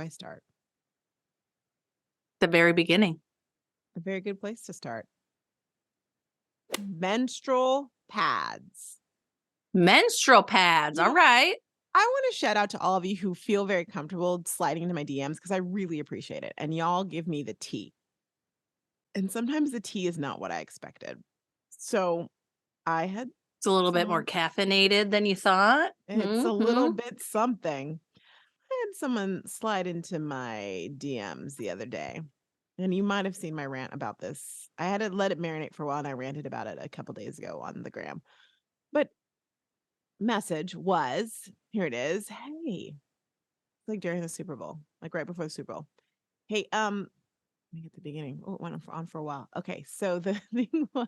I start? The very beginning. A very good place to start. Menstrual pads. Menstrual pads. All right. I want to shout out to all of you who feel very comfortable sliding into my DMs because I really appreciate it. And y'all give me the tea. And sometimes the tea is not what I expected. So I had It's a little bit more caffeinated than you thought. it's a little bit something. I had someone slide into my DMs the other day. And you might have seen my rant about this. I had to let it marinate for a while and I ranted about it a couple days ago on the gram. But message was, here it is. Hey, like during the Super Bowl, like right before the Super Bowl. Hey, let me get the beginning. Oh, it went on for a while. Okay, so the thing was,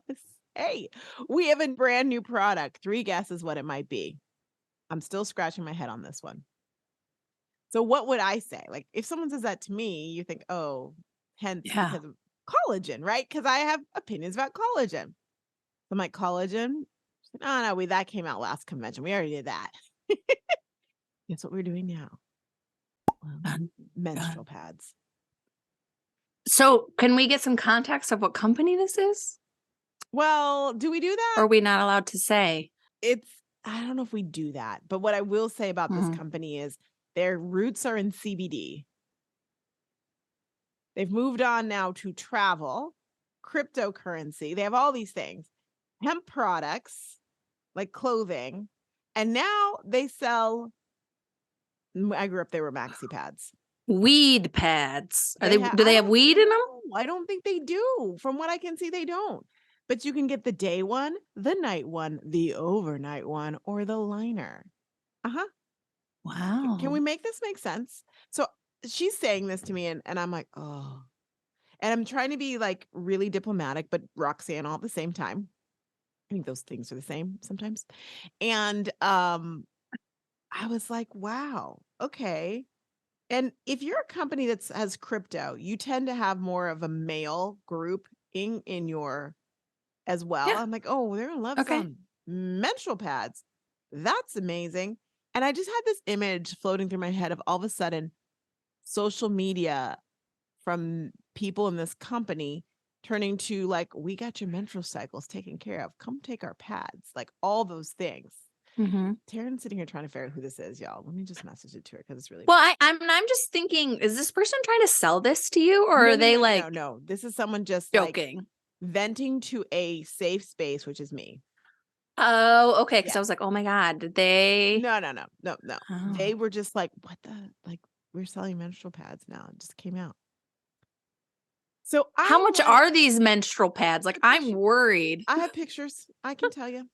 hey, we have a brand new product. 3 guesses what it might be. I'm still scratching my head on this one. So what would I say? Like if someone says that to me, you think, oh, hence because of collagen, right? Because I have opinions about collagen. I'm like, collagen? Oh, no, that came out last convention. We already did that. Guess what we're doing now? Menstrual pads. So can we get some context of what company this is? Well, do we do that? Or are we not allowed to say? I don't know if we do that. But what I will say about this company is their roots are in CBD. They've moved on now to travel, cryptocurrency. They have all these things, hemp products like clothing. And now they sell, I grew up, they were maxi pads. Weed pads. Do I they have weed in them? I don't think they do. From what I can see, they don't. But you can get the day one, the night one, the overnight one, or the liner. Uh-huh. Wow. Can we make this make sense? So she's saying this to me and I'm like, oh. And I'm trying to be like really diplomatic, but Roxanne all at the same time. I think those things are the same sometimes. And I was like, wow, okay. And if you're a company that has crypto, you tend to have more of a male group in your as well. Yeah. I'm like, oh, they're gonna love some menstrual pads. That's amazing. And I just had this image floating through my head of all of a sudden social media from people in this company turning to like, we got your menstrual cycles taken care of. Come take our pads, like all those things. Taryn's sitting here trying to figure out who this is, y'all. Let me just message it to her because it's really well. I'm just thinking, is this person trying to sell this to you, or are they like no? This is someone just joking, like venting to a safe space, which is me. Oh, okay. Because I was like, oh my god, did they? No. They Oh. were just like, what the like? We're selling menstrual pads now. It just came out. So How much are these menstrual pads? Like, I'm worried. I have pictures. I can tell you.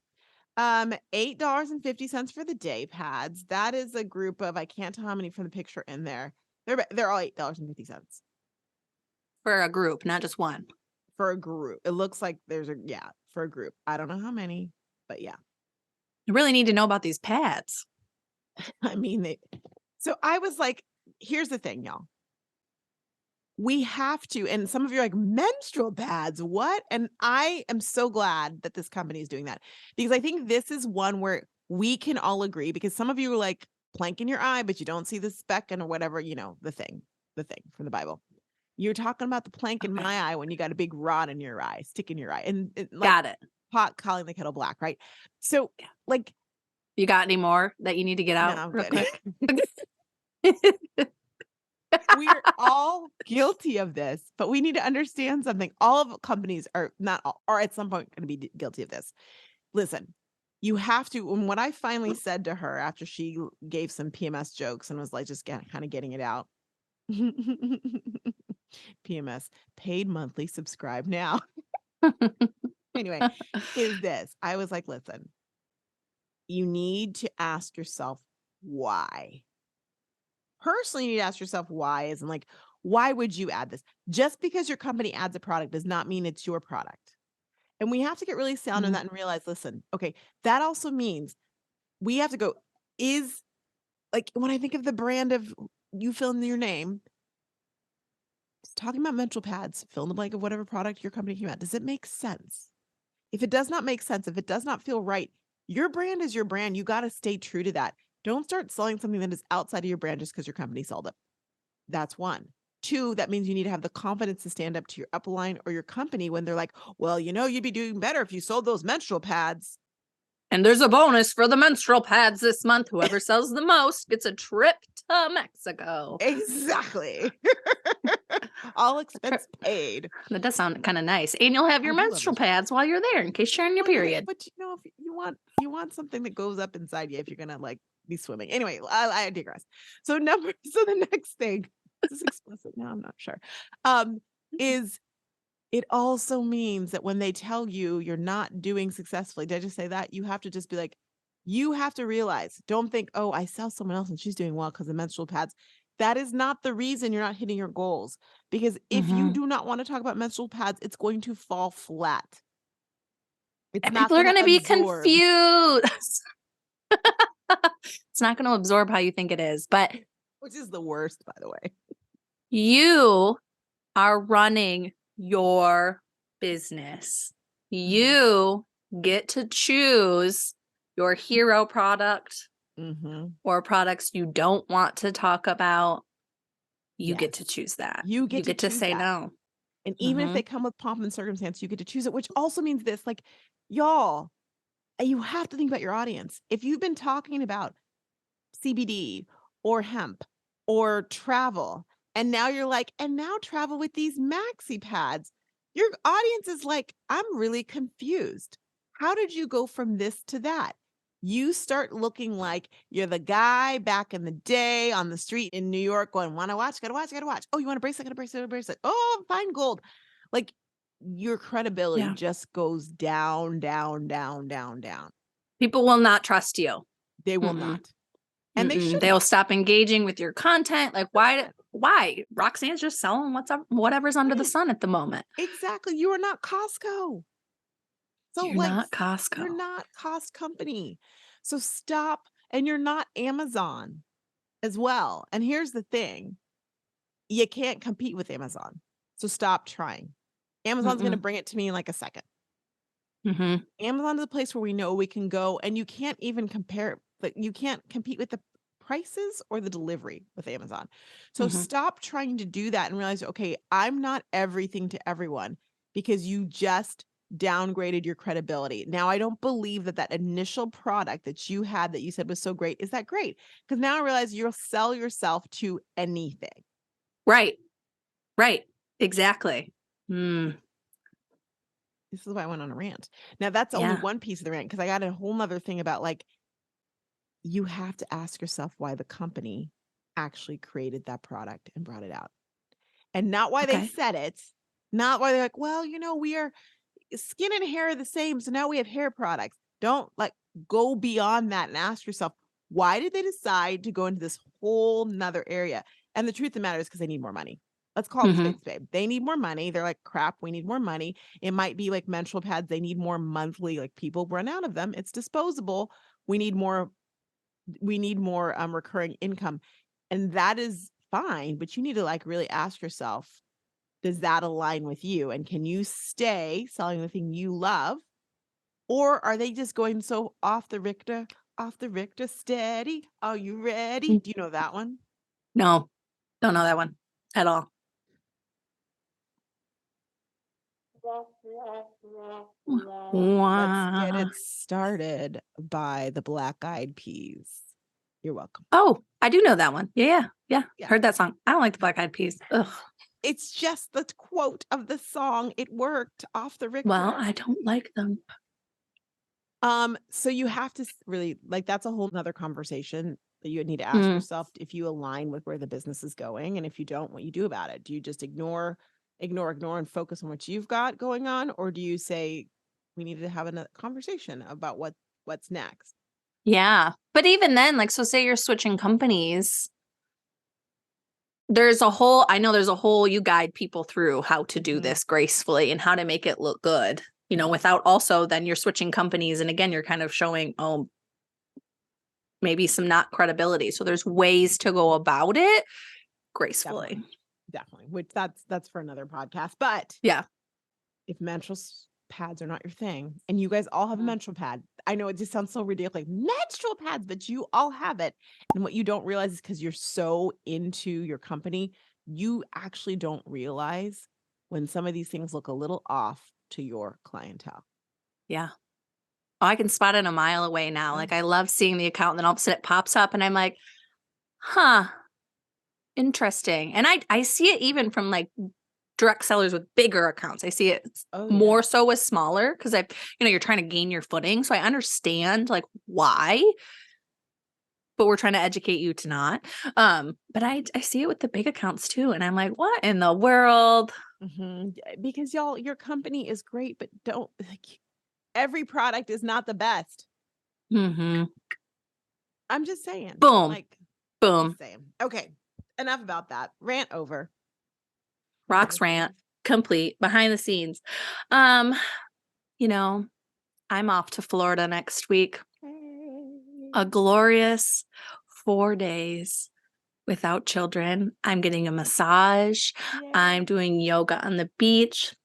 $8.50 for the day pads. That is a group of, I can't tell how many from the picture in there. They're all $8.50 for a group, not just one. For a group. It looks like there's for a group. I don't know how many, but yeah. I really need to know about these pads. I mean, so I was like, here's the thing, y'all. We have to, and some of you are like, menstrual pads, what? And I am so glad that this company is doing that because I think this is one where we can all agree because some of you are like plank in your eye, but you don't see the speck and or whatever, the thing from the Bible. You're talking about the plank in my eye when you got a big rod in your eye, stick in your eye. And like, got it. Pot calling the kettle black, right? So like. You got any more that you need to get out? No, I'm real good. Quick? We're all guilty of this, but we need to understand something. All of companies are not all, are at some point going to be guilty of this. Listen, you have to. And what I finally said to her after she gave some PMS jokes and was like, just kind of getting it out. PMS, paid monthly, subscribe now. Anyway, is this. I was like, listen, you need to ask yourself why. Personally, you need to ask yourself why isn't like, why would you add this? Just because your company adds a product does not mean it's your product. And we have to get really sound on that and realize, listen, okay, that also means we have to go, is like when I think of the brand of you fill in your name, it's talking about menstrual pads, fill in the blank of whatever product your company came out. Does it make sense? If it does not make sense, if it does not feel right, your brand is your brand. You got to stay true to that. Don't start selling something that is outside of your brand just because your company sold it. That's one. Two, that means you need to have the confidence to stand up to your upline or your company when they're like, well, you'd be doing better if you sold those menstrual pads. And there's a bonus for the menstrual pads this month. Whoever sells the most gets a trip to Mexico. Exactly. All expense paid. That does sound kind of nice. And you'll have your menstrual pads while you're there in case you're in your period. But if you want something that goes up inside you if you're gonna like be swimming. Anyway, I digress. So the next thing, is this explicit now? I'm not sure. Is it also means that when they tell you you're not doing successfully, did I just say that? You have to just be like, you have to realize, don't think, oh, I saw someone else and she's doing well because of menstrual pads. That is not the reason you're not hitting your goals. Because if you do not want to talk about menstrual pads, it's going to fall flat. It's And not people are going to be absorb. confused. It's not going to absorb how you think it is, but Which is the worst, by the way. you are running your business. You get to choose your hero product or products you don't want to talk about. You get to choose that. You get to say no. And even if they come with pomp and circumstance, you get to choose it, which also means this, like, y'all, you have to think about your audience. If you've been talking about CBD or hemp or travel, and now you're like, and now travel with these maxi pads, your audience is like, I'm really confused. How did you go from this to that? You start looking like you're the guy back in the day on the street in New York going, want to watch, gotta watch, gotta watch. Oh, you want a bracelet, got a bracelet, got a bracelet. Oh, fine gold. Like your credibility just goes down, down, down, down, down. People will not trust you. They will not. And they should. They'll stop engaging with your content. Like, why? Roxanne's just selling whatever's under the sun at the moment. Exactly. You are not Costco. So you're not Costco. You're not cost company. So stop. And you're not Amazon as well. And here's the thing. You can't compete with Amazon. So stop trying. Amazon's going to bring it to me in like a second. Amazon is a place where we know we can go, and you can't even compare, like you can't compete with the prices or the delivery with Amazon. So stop trying to do that and realize, okay, I'm not everything to everyone because you just downgraded your credibility. Now, I don't believe that initial product that you had that you said was so great is that great, because now I realize you'll sell yourself to anything. Right. Exactly. This is why I went on a rant. Now, that's only one piece of the rant, because I got a whole nother thing about, like, you have to ask yourself why the company actually created that product and brought it out. And not why they said it, not why they're like, well, we are skin and hair are the same, so now we have hair products. Don't go beyond that and ask yourself, why did they decide to go into this whole nother area? And the truth of the matter is because they need more money. Let's call it spade spade. They need more money. They're like, crap, we need more money. It might be like menstrual pads. They need more monthly, like people run out of them. It's disposable. We need more recurring income. And that is fine, but you need to really ask yourself, does that align with you? And can you stay selling the thing you love? Or are they just going so off the Richter steady? Are you ready? Do you know that one? No, don't know that one at all. Let's get it started by the Black Eyed Peas. You're welcome. Oh, I do know that one. Yeah. Heard that song. I don't like the Black Eyed Peas. Ugh. It's just the quote of the song. It worked off the Richter. Well, I don't like them. So you have to really, that's a whole nother conversation that you need to ask yourself if you align with where the business is going. And if you don't, what you do about it. Do you just ignore and focus on what you've got going on? Or do you say, we need to have a conversation about what's next? Yeah. But even then, so say you're switching companies, there's a whole, you guide people through how to do this gracefully and how to make it look good, without also then you're switching companies. And again, you're kind of showing, maybe some not credibility. So there's ways to go about it gracefully. Definitely. Which that's for another podcast. But yeah, if menstrual pads are not your thing, and you guys all have a menstrual pad, I know it just sounds so ridiculous, like menstrual pads, but you all have it. And what you don't realize is because you're so into your company, you actually don't realize when some of these things look a little off to your clientele. Yeah. Oh, I can spot it a mile away now. Yeah. Like I love seeing the account and then all of a sudden it pops up and I'm like, huh, interesting. And I see it even from like direct sellers with bigger accounts. I see it Oh, yeah. more so with smaller because you're trying to gain your footing. So I understand like why, but we're trying to educate you to not. But I see it with the big accounts too. And I'm like, what in the world? Because y'all, your company is great, but don't like every product is not the best. Mm-hmm. I'm just saying. Boom. Like, Boom. just saying. Okay. Enough about that. Rant over. Rox rant complete behind the scenes. Um, I'm off to Florida next week. A glorious 4 days without children. I'm getting a massage. Yay. I'm doing yoga on the beach.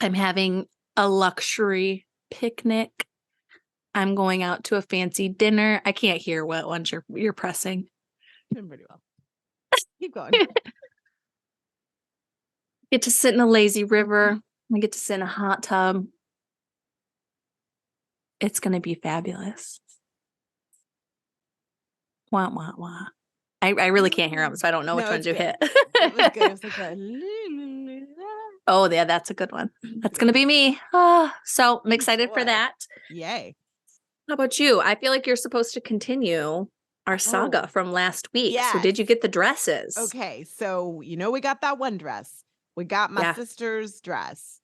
I'm having a luxury picnic. I'm going out to a fancy dinner. I can't hear what ones you're pressing. Doing pretty well. Keep going. Get to sit in a lazy river. I get to sit in a hot tub. It's going to be fabulous. Wah, wah, wah. I really can't hear them, so I don't know which ones you hit. It was good. It was like that. Oh, yeah, that's a good one. That's going to be me. So I'm excited for that. Yay. How about you? I feel like you're supposed to continue our saga from last week. So did you get the dresses? Okay. So, we got that one dress. We got my sister's dress.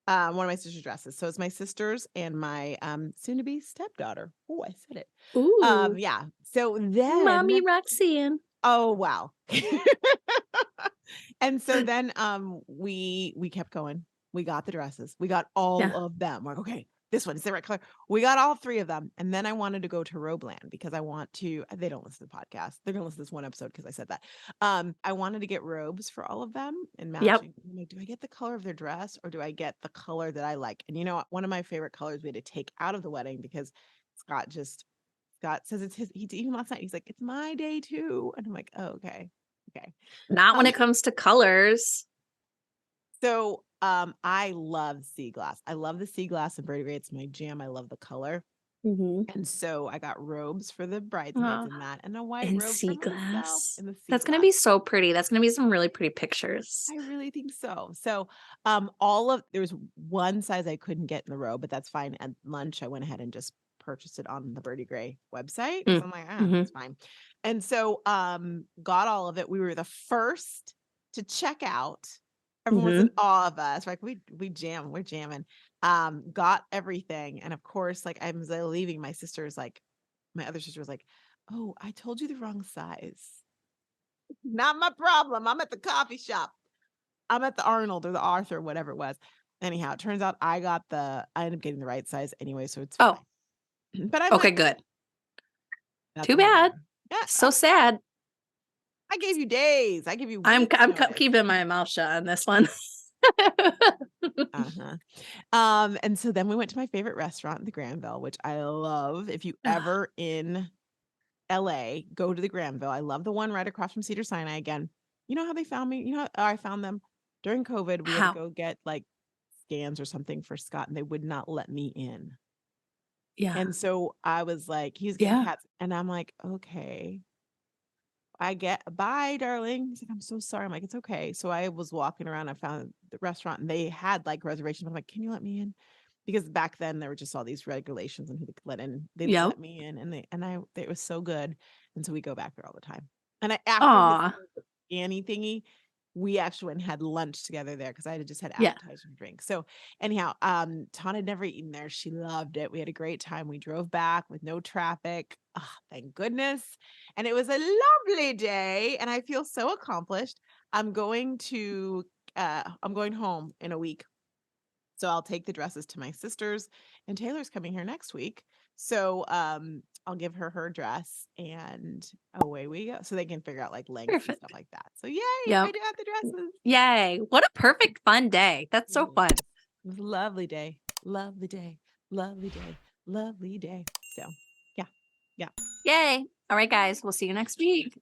One of my sister's dresses. So it's my sister's and my soon-to-be stepdaughter. Oh, I said it. Ooh. Yeah. So then Mommy Roxanne. Oh, wow. And so then we kept going. We got the dresses. We got all of them. We're like, okay, this one is the right color. We got all 3 of them. And then I wanted to go to Robeland because I want to, they don't listen to the podcast. They're going to listen to this one episode because I said that. I wanted to get robes for all of them and matching. I'm like, do I get the color of their dress or do I get the color that I like? And one of my favorite colors we had to take out of the wedding because Scott says it's his, even last night, he's like, it's my day too. And I'm like, oh, okay. Not when it comes to colors. So I love sea glass. I love the sea glass embroidery. It's my jam. I love the color. And so I got robes for the bridesmaids and that, and a white robe sea for myself. glass. In the sea That's going to be so pretty. That's going to be some really pretty pictures. I really think so. So there was one size I couldn't get in the robe, but that's fine. At lunch, I went ahead and just purchased it on the Birdie Gray website. So I'm like, that's fine. And so got all of it. We were the first to check out. Everyone was in awe of us. Like we're jamming. Got everything. And of course, like I was leaving, my other sister was like, oh, I told you the wrong size. Not my problem. I'm at the coffee shop. I'm at the Arnold or the Arthur, whatever it was. Anyhow, it turns out I ended up getting the right size anyway, so it's fine. But I okay, good. Too bad. Yeah, so sad. I gave you days. I give you. I'm keeping my mouth shut on this one. And so then we went to my favorite restaurant, the Granville, which I love. If you ever in LA, go to the Granville. I love the one right across from Cedar Sinai again. You know how they found me? You know how I found them? During COVID, we had to go get like scans or something for Scott, and they would not let me in. Yeah. And so I was like, he's getting cats. And I'm like, okay. Bye, darling. He's like, I'm so sorry. I'm like, it's okay. So I was walking around. I found the restaurant and they had like reservations. I'm like, can you let me in? Because back then there were just all these regulations on who they could let in. They let me in, and it was so good. And so we go back there all the time. And after his Annie thingy, we actually went and had lunch together there because I had just had appetizers and drinks. So anyhow, Tawn had never eaten there. She loved it. We had a great time. We drove back with no traffic. Oh, thank goodness. And it was a lovely day. And I feel so accomplished. I'm going home in a week. So I'll take the dresses to my sister's, and Taylor's coming here next week. So I'll give her dress and away we go. So they can figure out like lengths and stuff like that. So yay, I do have the dresses. Yay. What a perfect fun day. That's so fun. It was a lovely day. Lovely day. Lovely day. lovely day. So, yeah. Yay. All right, guys. We'll see you next week.